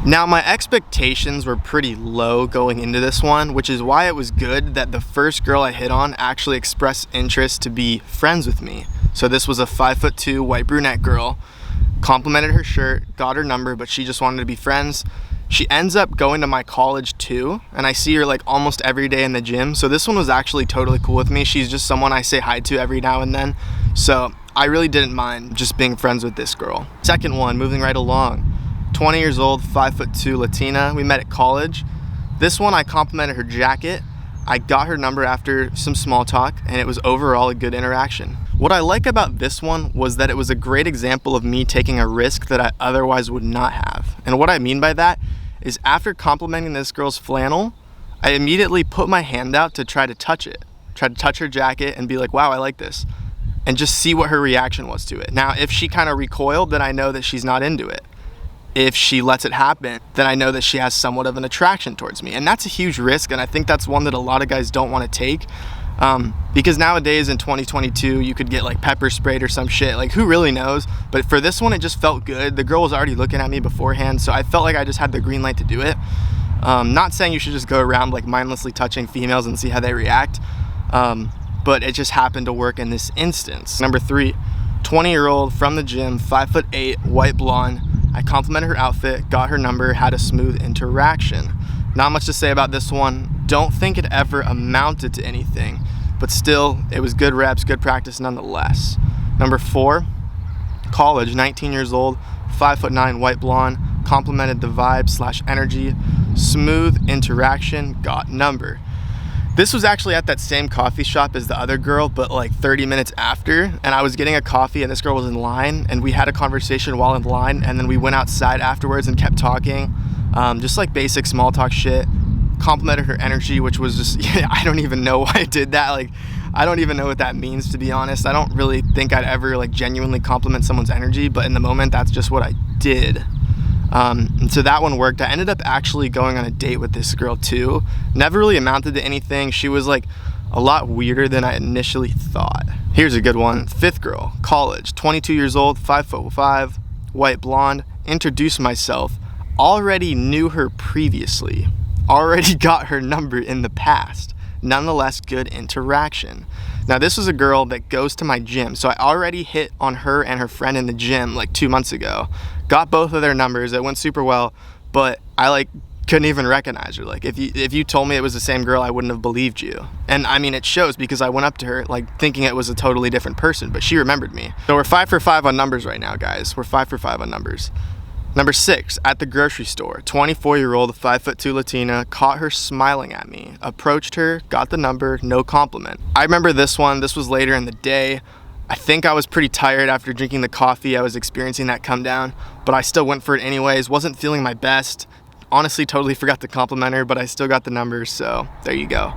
Now, my expectations were pretty low going into this one, which is why it was good that the first girl I hit on actually expressed interest to be friends with me. So this was a 5'2" white brunette girl, complimented her shirt, got her number, but she just wanted to be friends. She ends up going to my college too, and I see her like almost every day in the gym. So this one was actually totally cool with me. She's just someone I say hi to every now and then. So I really didn't mind just being friends with this girl. Second one, moving right along. 20 years old, 5'2" Latina. We met at college. This one I complimented her jacket. I got her number after some small talk, and it was overall a good interaction. What I like about this one was that it was a great example of me taking a risk that I otherwise would not have. And what I mean by that is after complimenting this girl's flannel, I immediately put my hand out to try to touch it. Try to touch her jacket and be like, wow, I like this. And just see what her reaction was to it. Now, if she kind of recoiled, then I know that she's not into it. If she lets it happen, then I know that she has somewhat of an attraction towards me. And that's a huge risk, and I think that's one that a lot of guys don't want to take. Because nowadays in 2022, you could get like pepper sprayed or some shit. Like, who really knows? But for this one, it just felt good. The girl was already looking at me beforehand, so I felt like I just had the green light to do it. Not saying you should just go around like mindlessly touching females and see how they react, but it just happened to work in this instance. Number 3, 20-year-old from the gym, 5'8", white blonde. I complimented her outfit, got her number, had a smooth interaction. Not much to say about this one. Don't think it ever amounted to anything, but still, it was good reps, good practice nonetheless. Number 4, college, 19 years old, 5'9", white blonde, complimented the vibe / energy, smooth interaction, got number. This was actually at that same coffee shop as the other girl, but like 30 minutes after, and I was getting a coffee and this girl was in line, and we had a conversation while in line, and then we went outside afterwards and kept talking, just like basic small talk shit. Complimented her energy, which was just, I don't even know why I did that. Like, I don't even know what that means, to be honest. I don't really think I'd ever like genuinely compliment someone's energy, but in the moment, that's just what I did. And so that one worked. I ended up actually going on a date with this girl too. Never really amounted to anything. She was like a lot weirder than I initially thought. Here's a good one. 5th girl, college, 22 years old, 5'5", white blonde. Introduced myself. Already knew her previously. Already got her number in the past. Nonetheless, good interaction. Now, this was a girl that goes to my gym, so I already hit on her and her friend in the gym like 2 months ago. Got both of their numbers. It went super well, but I like couldn't even recognize her. Like, if you told me it was the same girl, I wouldn't have believed you. And I mean, it shows because I went up to her like thinking it was a totally different person, but she remembered me. So we're 5 for 5 on numbers right now, guys. We're 5 for 5 on numbers. Number 6, at the grocery store, 24-year-old, 5'2" Latina, caught her smiling at me, approached her, got the number, no compliment. I remember this one. This was later in the day. I think I was pretty tired after drinking the coffee. I was experiencing that come down, but I still went for it anyways. Wasn't feeling my best. Honestly, totally forgot to compliment her, but I still got the numbers, so there you go.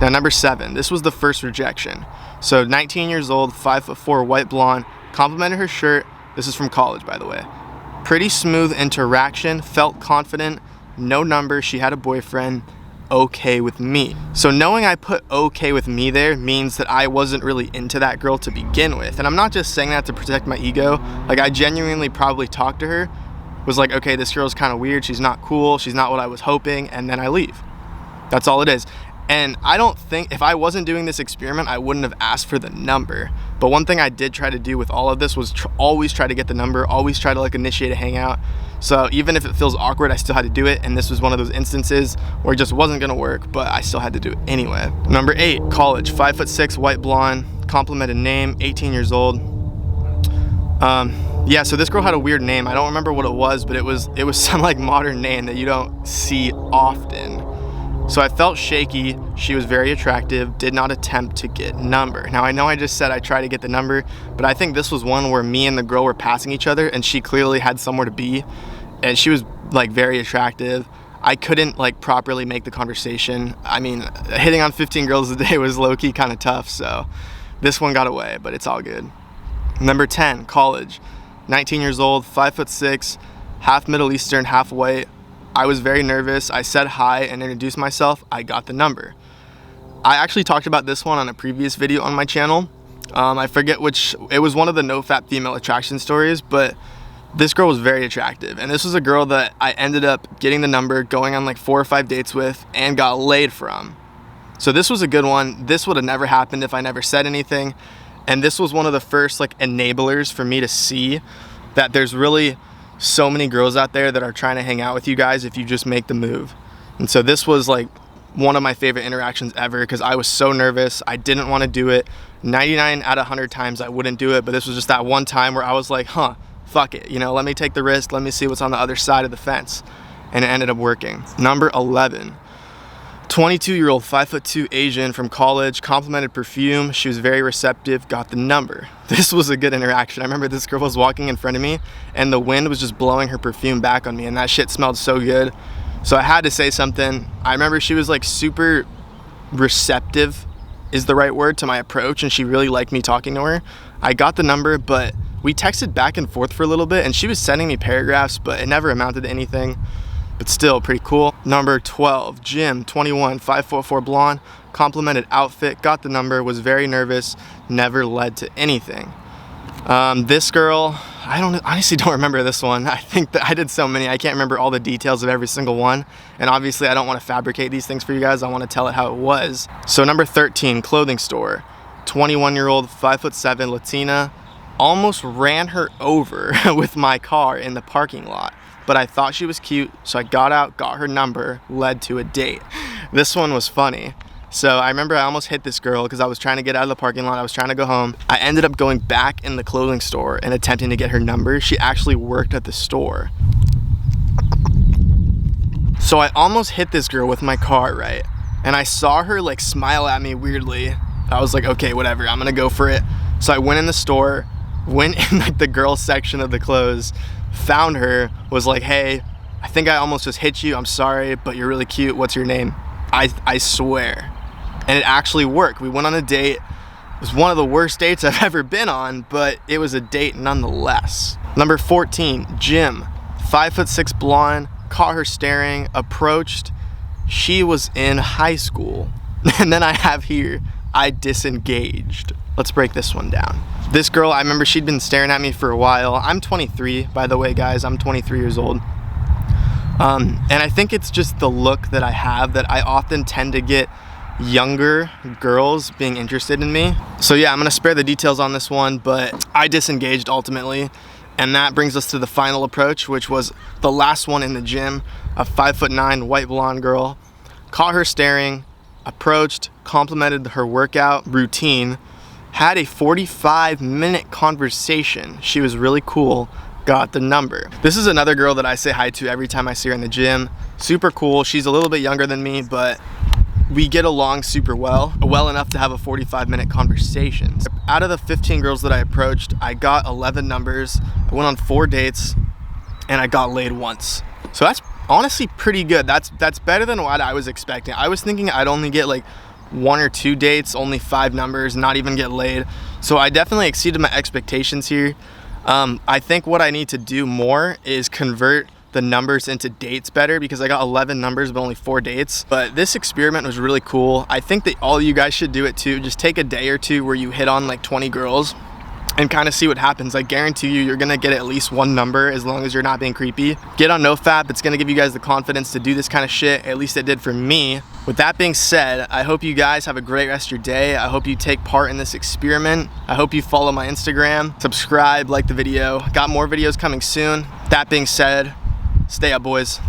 Now, number 7, this was the first rejection. So 19 years old, 5'4", white blonde, complimented her shirt. This is from college, by the way. Pretty smooth interaction, felt confident, no number, she had a boyfriend, okay with me. So knowing I put okay with me there means that I wasn't really into that girl to begin with. And I'm not just saying that to protect my ego. Like, I genuinely probably talked to her, was like, okay, this girl's kind of weird, she's not cool, she's not what I was hoping, and then I leave. That's all it is. And I don't think, if I wasn't doing this experiment, I wouldn't have asked for the number. But one thing I did try to do with all of this was always try to get the number, always try to like initiate a hangout. So even if it feels awkward, I still had to do it. And this was one of those instances where it just wasn't gonna work, but I still had to do it anyway. Number 8, college, 5'6", white blonde, complimented name, 18 years old. Yeah, so this girl had a weird name. I don't remember what it was, but it was some like modern name that you don't see often. So I felt shaky. She was very attractive, did not attempt to get number. Now, I know I just said I tried to get the number, but I think this was one where me and the girl were passing each other, and she clearly had somewhere to be, and she was like very attractive. I couldn't like properly make the conversation. I mean, hitting on 15 girls a day was low-key kind of tough, so this one got away, but it's all good. Number 10, college, 19 years old, 5'6", half Middle Eastern, half white. I was very nervous. I said hi and introduced myself. I got the number. I actually talked about this one on a previous video on my channel. I forget which, it was one of the NOFAP female attraction stories, but This girl was very attractive, and this was a girl that I ended up getting the number, going on like 4 or 5 dates with, and got laid from. So this was a good one. This would have never happened if I never said anything. And this was one of the first like enablers for me to see that there's really so many girls out there that are trying to hang out with you guys if you just make the move. And so this was like one of my favorite interactions ever because I was so nervous. I didn't want to do it. 99 out of 100 times I wouldn't do it, but this was just that one time where I was like, fuck it, you know, let me take the risk, let me see what's on the other side of the fence. And it ended up working. Number 11, 22-year-old, 5'2" Asian from college, complimented perfume. She was very receptive, got the number. This was a good interaction. I remember this girl was walking in front of me and the wind was just blowing her perfume back on me, and that shit smelled so good. So I had to say something. I remember she was like super receptive is the right word to my approach, and she really liked me talking to her. I got the number, but we texted back and forth for a little bit, and she was sending me paragraphs, but it never amounted to anything. But still pretty cool. Number 12, Jim, 21, 5'4" blonde, complimented outfit, got the number, was very nervous, never led to anything. This girl, honestly don't remember this one. I think that I did so many, I can't remember all the details of every single one. And obviously I don't want to fabricate these things for you guys, I want to tell it how it was. So number 13, clothing store, 21-year-old, 5'7", Latina, almost ran her over with my car in the parking lot. But I thought she was cute, so I got out, got her number, led to a date. This one was funny. So I remember I almost hit this girl because I was trying to get out of the parking lot, I was trying to go home. I ended up going back in the clothing store and attempting to get her number. She actually worked at the store. So I almost hit this girl with my car, right? And I saw her like smile at me weirdly. I was like, okay, whatever, I'm gonna go for it. So I went in the store, went in like the girls section of the clothes, found her, was like, hey, I think I almost just hit you, I'm sorry, but you're really cute, what's your name? I swear. And it actually worked. We went on a date. It was one of the worst dates I've ever been on, but it was a date nonetheless. Number 14, Jim, 5'6" blonde, caught her staring, approached. She was in high school. And then I have here, I disengaged. Let's break this one down. This girl, I remember she'd been staring at me for a while. I'm 23, by the way, guys. I'm 23 years old. And I think it's just the look that I have that I often tend to get younger girls being interested in me. So yeah, I'm gonna spare the details on this one, but I disengaged ultimately. And that brings us to the final approach, which was the last one in the gym, a 5'9" white blonde girl. Caught her staring, approached, complimented her workout routine, had a 45-minute conversation. She was really cool, got the number. This is another girl that I say hi to every time I see her in the gym. Super cool, she's a little bit younger than me, but we get along super well enough to have a 45-minute conversation. Out of the 15 girls that I approached, I got 11 numbers, I went on 4 dates, and I got laid once. So that's honestly pretty good. That's better than what I was expecting. I was thinking I'd only get like 1 or 2 dates, only 5 numbers, not even get laid. So I definitely exceeded my expectations here. I think what I need to do more is convert the numbers into dates better, because I got 11 numbers but only 4 dates. But this experiment was really cool. I think that all you guys should do it too. Just take a day or two where you hit on like 20 girls and kind of see what happens. I guarantee you're gonna get at least 1 number as long as you're not being creepy. Get on NOFAP, it's gonna give you guys the confidence to do this kind of shit, at least it did for me. With that being said, I hope you guys have a great rest of your day. I hope you take part in this experiment. I hope you follow my Instagram, subscribe, like the video. Got more videos coming soon. That being said, stay up, boys.